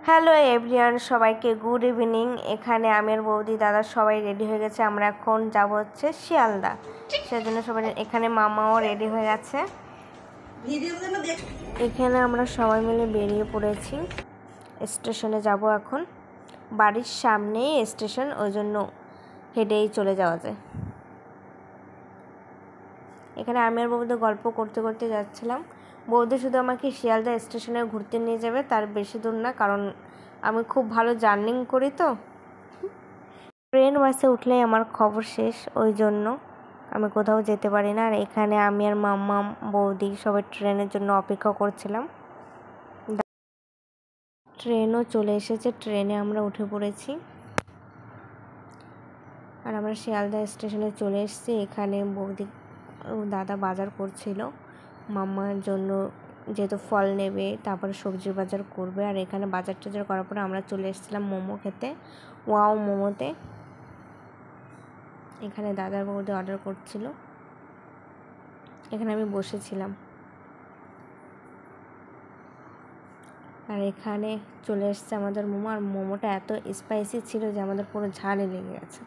Hello everyone, সবাইকে good evening. এখানে আমের বৌদি দাদা সবাই রেডি হয়ে গেছে। আমরা এখন যাব হচ্ছে শিয়ালদা, সেজন্য সবাই এখানে মামাও রেডি হয়ে গেছে। এখানে আমরা সবাই মিলে বেরিয়ে পড়েছি। স্টেশনে যাব এখন, বাড়ির সামনেই স্টেশন, ওই জন্য হেঁটেই চলে যাওয়া যায়। এখানে আমি আর বৌদি গল্প করতে করতে যাচ্ছিলাম। বৌদি শুধু আমাকে শিয়ালদা স্টেশনে ঘুরতে নিয়ে যাবে, তার বেশি দূর না, কারণ আমি খুব ভালো জার্নিং করি তো। ট্রেন বাসে উঠলেই আমার খবর শেষ, ওই জন্য আমি কোথাও যেতে পারি না। আর এখানে আমি আর মাম্মা বৌদি সবাই ট্রেনের জন্য অপেক্ষা করছিলাম। ট্রেনও চলে এসেছে, ট্রেনে আমরা উঠে পড়েছি আর আমরা শিয়ালদা স্টেশনে চলে এসেছি। এখানে বৌদি দাদা বাজার করছিল মাম্মার জন্য, যেহেতু ফল নেবে, তারপরে সবজির বাজার করবে। আর এখানে বাজার টাজার করার পরে আমরা চলে এসেছিলাম মোমো খেতে, ওয়াও মোমোতে। এখানে দাদার বৌদি অর্ডার করছিল, এখানে আমি বসেছিলাম। আর এখানে চলে এসছে আমাদের মোমো, আর মোমোটা এত স্পাইসি ছিল যে আমাদের পুরো ঝালে লেগে গেছে।